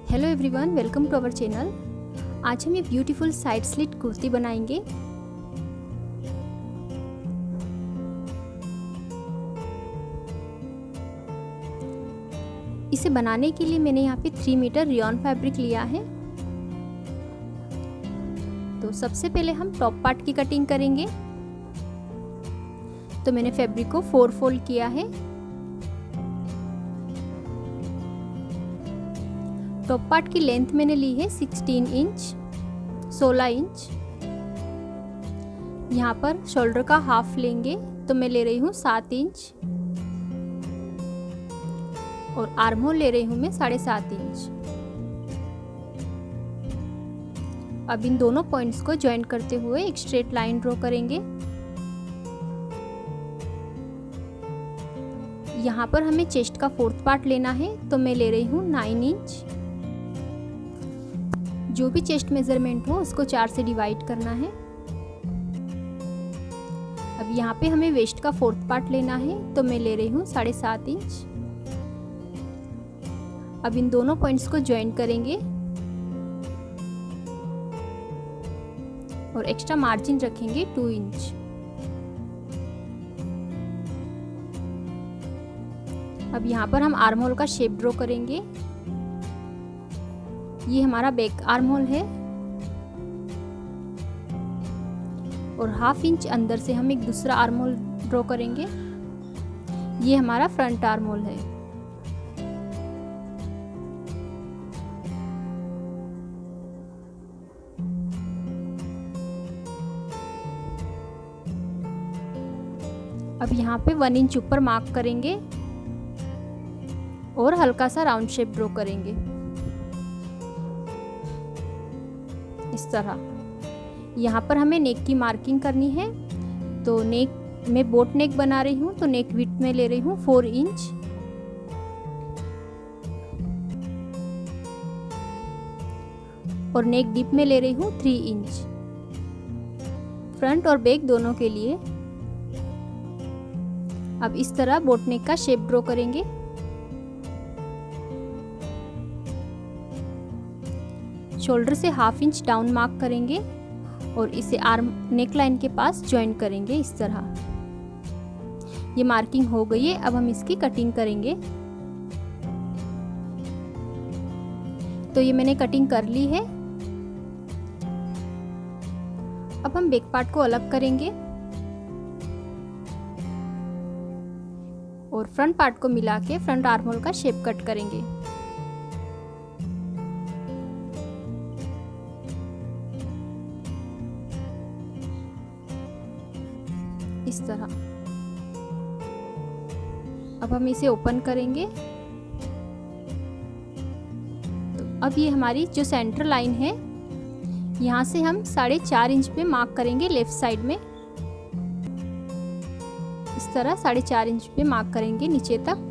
Hello everyone, welcome to our channel. आज हम ये ब्यूटीफुल साइड स्लिट कुर्ती बनाएंगे। इसे बनाने के लिए मैंने यहाँ पे 3 मीटर रियॉन फैब्रिक लिया है। तो सबसे पहले हम टॉप पार्ट की कटिंग करेंगे। तो मैंने फैब्रिक को 4 फोल्ड किया है। टॉप पार्ट की लेंथ मैंने ली है 16 इंच, 16 इंच। यहाँ पर शोल्डर का हाफ लेंगे तो मैं ले रही हूँ 7 इंच और आर्म होल ले रही हूँ मैं 7.5 इंच। अब इन दोनों पॉइंट्स को ज्वाइन करते हुए एक स्ट्रेट लाइन ड्रॉ करेंगे। यहाँ पर हमें चेस्ट का 4th पार्ट लेना है तो मैं ले रही हूँ 9 इंच। जो भी चेस्ट मेजरमेंट हो उसको 4 से डिवाइड करना है। अब यहाँ पे हमें वेस्ट का 4th पार्ट लेना है तो मैं ले रही हूँ 7.5 इंच। अब इन दोनों पॉइंट्स को ज्वाइन करेंगे और एक्स्ट्रा मार्जिन रखेंगे 2 इंच। अब यहाँ पर हम आर्म होल का शेप ड्रॉ करेंगे। ये हमारा बैक आर्म होल है और 1/2 इंच अंदर से हम एक दूसरा आर्म होल ड्रॉ करेंगे। ये हमारा फ्रंट आर्म होल है। अब यहाँ पे 1 इंच ऊपर मार्क करेंगे और हल्का सा राउंड शेप ड्रॉ करेंगे इस तरह। यहाँ पर हमें नेक की मार्किंग करनी है। तो नेक में बोट नेक बना रही हूँ तो नेक विड्थ में ले रही हूँ 4 इंच और नेक डीप में ले रही हूँ 3 इंच। फ्रंट और बैक दोनों के लिए अब इस तरह बोट नेक का शेप ड्रॉ करेंगे। शोल्डर से 1/2 इंच डाउन मार्क करेंगे और इसे आर्म नेक लाइन के पास ज्वाइन करेंगे इस तरह। ये मार्किंग हो गई है। अब हम इसकी कटिंग करेंगे। तो ये मैंने कटिंग कर ली है। अब हम बैक पार्ट को अलग करेंगे और फ्रंट पार्ट को मिला के फ्रंट आर्म होल का शेप कट करेंगे। इस तरह। अब हम इसे ओपन करेंगे। तो अब ये हमारी जो सेंटर लाइन है यहाँ से हम 4.5 इंच पे मार्क करेंगे लेफ्ट साइड में। इस तरह 4.5 इंच पे मार्क करेंगे नीचे तक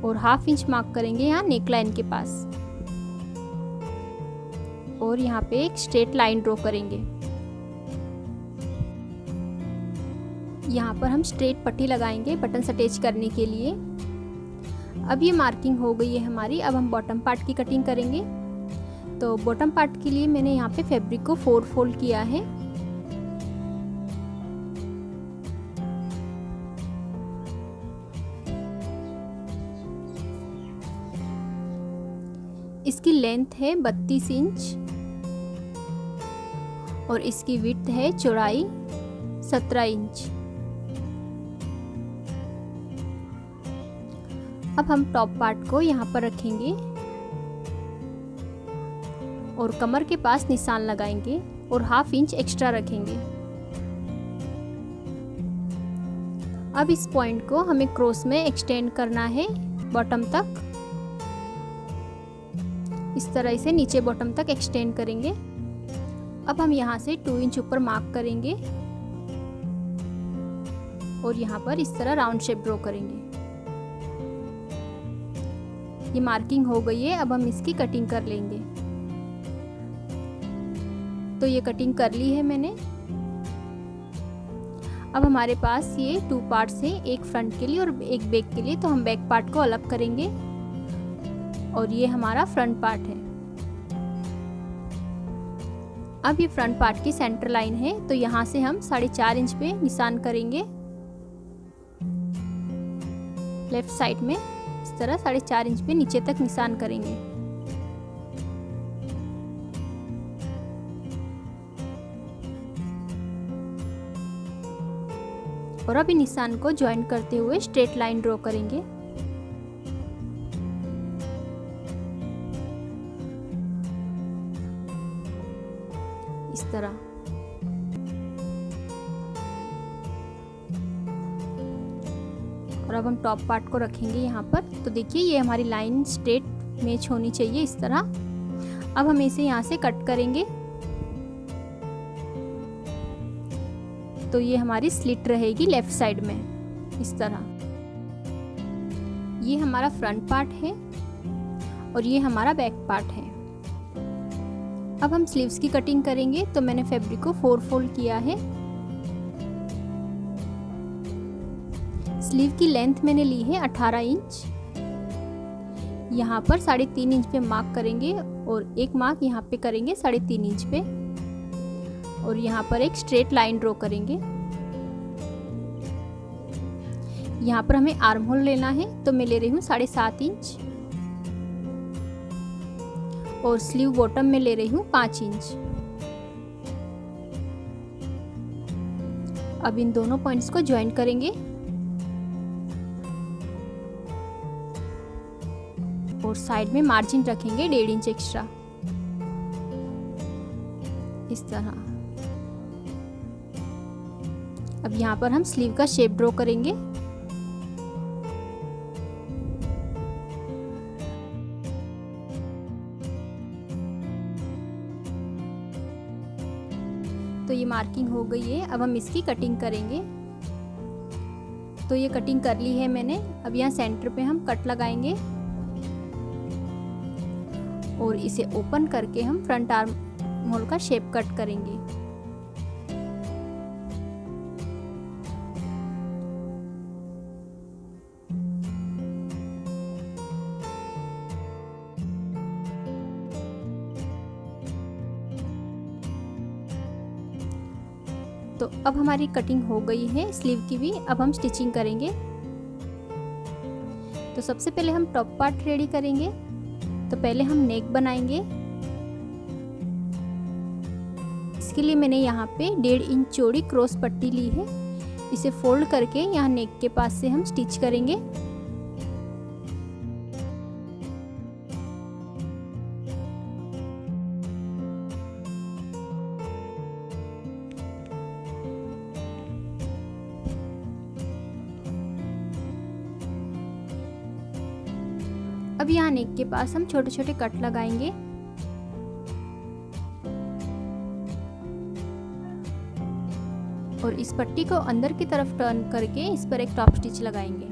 और 1/2 इंच मार्क करेंगे यहाँ नेक लाइन के पास और यहाँ पे एक स्ट्रेट लाइन ड्रॉ करेंगे। यहाँ पर हम स्ट्रेट पट्टी लगाएंगे बटन्स अटैच करने के लिए। अब ये मार्किंग हो गई है हमारी। अब हम बॉटम पार्ट की कटिंग करेंगे। तो बॉटम पार्ट के लिए मैंने यहाँ पे फैब्रिक को 4 फोल्ड किया है। इसकी लेंथ है 32 इंच और इसकी विड्थ है चौड़ाई 17 इंच। अब हम टॉप पार्ट को यहाँ पर रखेंगे और कमर के पास निशान लगाएंगे और 1/2 इंच एक्स्ट्रा रखेंगे। अब इस पॉइंट को हमें क्रॉस में एक्सटेंड करना है बॉटम तक। इस तरह इसे नीचे बॉटम तक एक्सटेंड करेंगे। अब हम यहाँ से 2 इंच ऊपर मार्क करेंगे और यहाँ पर इस तरह राउंड शेप ड्रॉ करेंगे। ये मार्किंग हो गई है। अब हम इसकी कटिंग कर लेंगे। तो ये कटिंग कर ली है मैंने। अब हमारे पास ये 2 पार्ट्स हैं, एक फ्रंट के लिए और एक बैक के लिए, तो हम बैक पार्ट को अलग करेंगे और ये हमारा फ्रंट पार्ट है। अब ये फ्रंट पार्ट की सेंटर लाइन है, तो यहाँ से हम 4.5 इंच पे निशान करेंगे लेफ्ट साइड में। इस तरह 4.5 इंच पे नीचे तक निशान करेंगे। और अब इन निशान को ज्वाइन करते हुए स्ट्रेट लाइन ड्रॉ करेंगे। इस तरह। और अब हम टॉप पार्ट को रखेंगे यहाँ पर। तो देखिए ये हमारी लाइन स्ट्रेट मैच होनी चाहिए इस तरह। अब हम इसे यहाँ से कट करेंगे, तो ये हमारी स्लिट रहेगी लेफ्ट साइड में इस तरह। ये हमारा फ्रंट पार्ट है और ये हमारा बैक पार्ट है। अब हम स्लीव्स की कटिंग करेंगे, तो मैंने फैब्रिक को 4 फोल्ड किया है। स्लीव की लेंथ मैंने ली है 18 इंच। यहाँ पर 3.5 इंच पे मार्क करेंगे और एक मार्क यहाँ पे करेंगे 3.5 इंच पे, और यहाँ पर एक स्ट्रेट लाइन ड्रॉ करेंगे। यहाँ पर हमें आर्म होल लेना है, तो मैं ले रही हूँ 7.5 इंच और स्लीव बॉटम में ले रही हूँ 5 इंच। अब इन दोनों पॉइंट्स को ज्वाइन करेंगे और साइड में मार्जिन रखेंगे 1.5 इंच एक्स्ट्रा इस तरह। अब यहाँ पर हम स्लीव का शेप ड्रॉ करेंगे। तो ये मार्किंग हो गई है। अब हम इसकी कटिंग करेंगे। तो ये कटिंग कर ली है मैंने। अब यहाँ सेंटर पे हम कट लगाएंगे और इसे ओपन करके हम फ्रंट आर्म होल का शेप कट करेंगे। तो अब हमारी कटिंग हो गई है स्लीव की भी। अब हम स्टिचिंग करेंगे। तो सबसे पहले हम टॉप पार्ट रेडी करेंगे। तो पहले हम नेक बनाएंगे। इसके लिए मैंने यहाँ पे 1.5 इंच चौड़ी क्रॉस पट्टी ली है। इसे फोल्ड करके यहाँ नेक के पास से हम स्टिच करेंगे। अब यहाँ नेक के पास हम छोटे छोटे कट लगाएंगे। और इस पट्टी को अंदर की तरफ टर्न करके इस पर एक टॉप स्टिच लगाएंगे।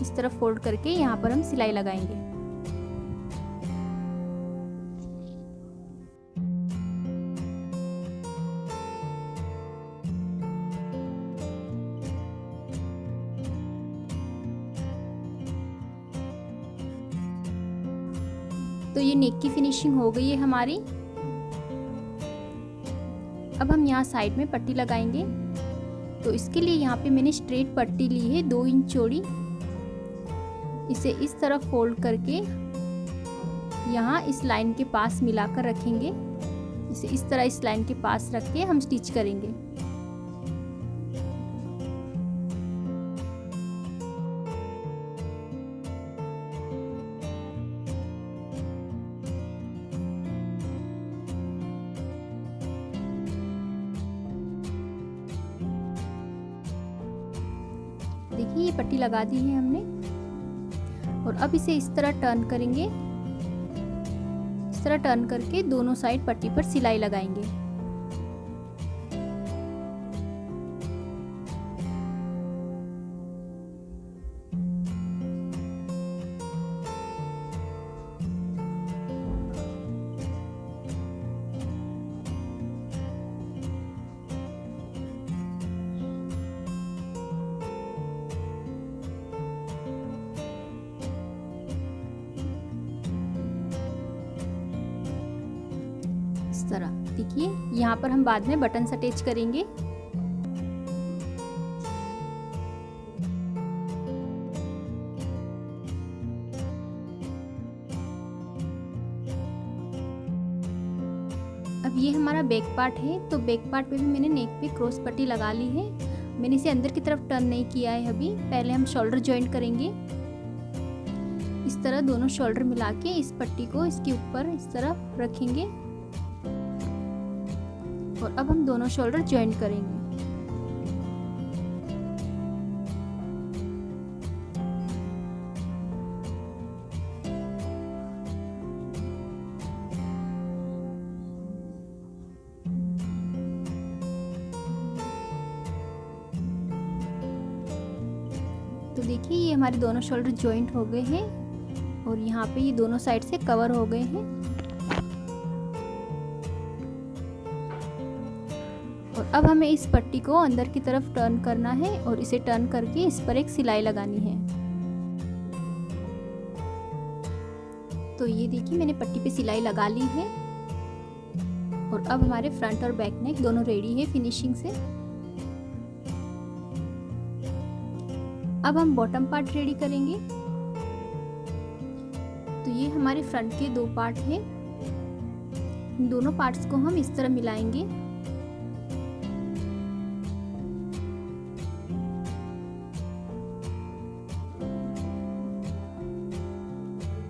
इस तरफ फोल्ड करके यहाँ पर हम सिलाई लगाएंगे। तो ये नेक की फिनिशिंग हो गई है हमारी। अब हम यहाँ साइड में पट्टी लगाएंगे। तो इसके लिए यहाँ पे मैंने स्ट्रेट पट्टी ली है 2 इंच चौड़ी। इसे इस तरफ फोल्ड करके यहाँ इस लाइन के पास मिलाकर रखेंगे। इसे इस तरह इस लाइन के पास रख के हम स्टिच करेंगे। देखिए ये पट्टी लगा दी है हमने। और अब इसे इस तरह टर्न करेंगे। इस तरह टर्न करके दोनों साइड पट्टी पर सिलाई लगाएंगे। तरह। देखिए यहाँ पर हम बाद में बटन्स अटैच करेंगे। अब ये हमारा बैक पार्ट है, तो बैक पार्ट पे भी मैंने नेक पे क्रॉस पट्टी लगा ली है। मैंने इसे अंदर की तरफ टर्न नहीं किया है अभी। पहले हम शोल्डर जॉइंट करेंगे। इस तरह दोनों शोल्डर मिला के इस पट्टी को इसके ऊपर इस तरह रखेंगे और अब हम दोनों शोल्डर जॉइंट करेंगे। तो देखिए ये हमारे दोनों शोल्डर जॉइंट हो गए हैं और यहाँ पे ये दोनों साइड से कवर हो गए हैं। और अब हमें इस पट्टी को अंदर की तरफ टर्न करना है और इसे टर्न करके इस पर एक सिलाई लगानी है। तो ये देखिए मैंने पट्टी पे सिलाई लगा ली है और अब हमारे फ्रंट और बैक नेक दोनों रेडी है फिनिशिंग से। अब हम बॉटम पार्ट रेडी करेंगे। तो ये हमारे फ्रंट के दो पार्ट हैं। इन दोनों पार्ट्स को हम इस तरह मिलाएंगे।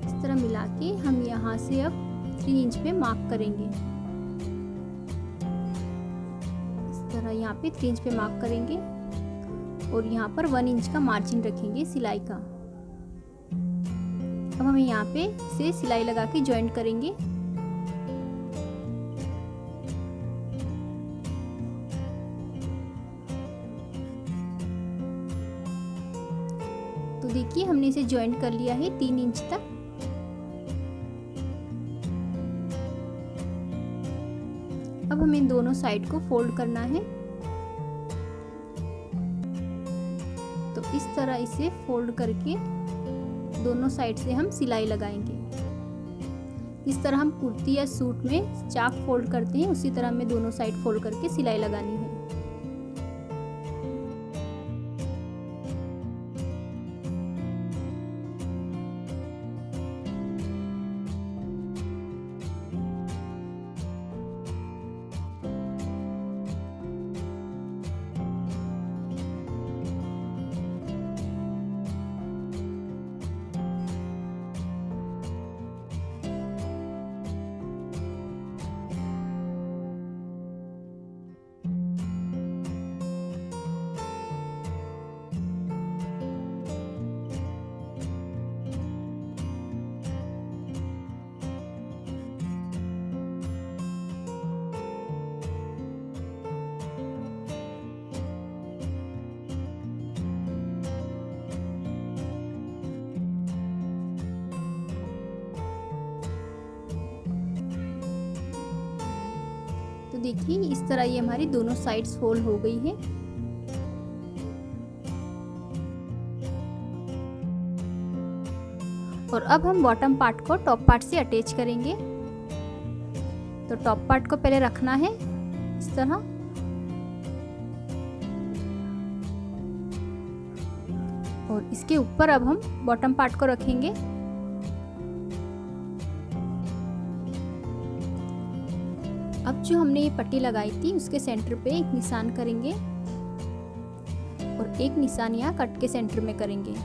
इस तरह मिला के हम यहाँ से अब 3 इंच पे मार्क करेंगे। इस तरह यहाँ पे 3 इंच पे मार्क करेंगे और यहाँ पर 1 इंच का मार्जिन रखेंगे सिलाई का। अब हम यहाँ पे से सिलाई लगा के जॉइंट करेंगे। तो देखिए हमने इसे जॉइंट कर लिया है 3 इंच तक। अब हमें दोनों साइड को फोल्ड करना है। तो इस तरह इसे फोल्ड करके दोनों साइड से हम सिलाई लगाएंगे। इस तरह हम कुर्ती या सूट में चाक फोल्ड करते हैं, उसी तरह हमें दोनों साइड फोल्ड करके सिलाई लगानी है। तो देखिए इस तरह ये हमारी दोनों साइड्स फोल्ड हो गई है। और अब हम बॉटम पार्ट को टॉप पार्ट से अटैच करेंगे। तो टॉप पार्ट को पहले रखना है इस तरह और इसके ऊपर अब हम बॉटम पार्ट को रखेंगे। अब जो हमने ये पट्टी लगाई थी उसके सेंटर पे एक निशान करेंगे और एक निशान यहाँ कट के सेंटर में करेंगे।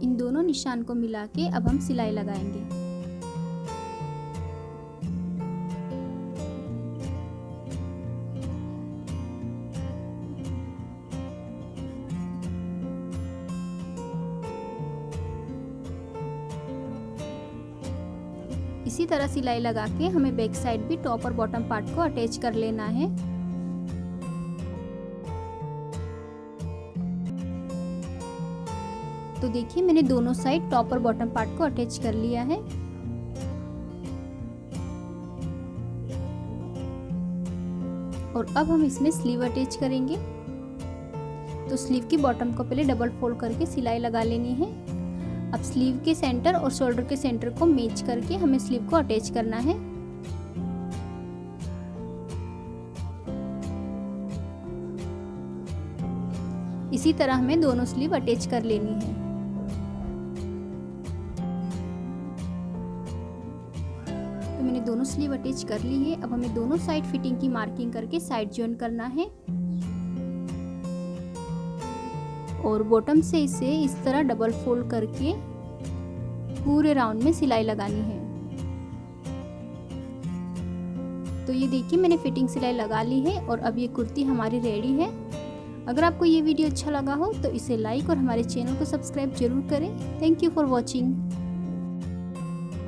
इन दोनों निशान को मिला के अब हम सिलाई लगाएंगे। इसी तरह सिलाई लगा के हमें बैक साइड भी टॉप और बॉटम पार्ट को अटैच कर लेना है। तो देखिए मैंने दोनों साइड टॉप और बॉटम पार्ट को अटैच कर लिया है। और अब हम इसमें स्लीव अटैच करेंगे। तो स्लीव की बॉटम को पहले डबल फोल्ड करके सिलाई लगा लेनी है। अब स्लीव के सेंटर और शोल्डर के सेंटर को मैच करके हमें स्लीव को अटैच करना है। इसी तरह हमें दोनों स्लीव अटैच कर लेनी है। तो मैंने दोनों स्लीव अटैच कर ली है। अब हमें दोनों साइड फिटिंग की मार्किंग करके साइड जॉइन करना है और बॉटम से इसे इस तरह डबल फोल्ड करके पूरे राउंड में सिलाई लगानी है। तो ये देखिए मैंने फिटिंग सिलाई लगा ली है और अब ये कुर्ती हमारी रेडी है। अगर आपको ये वीडियो अच्छा लगा हो तो इसे लाइक और हमारे चैनल को सब्सक्राइब जरूर करें। Thank you for watching.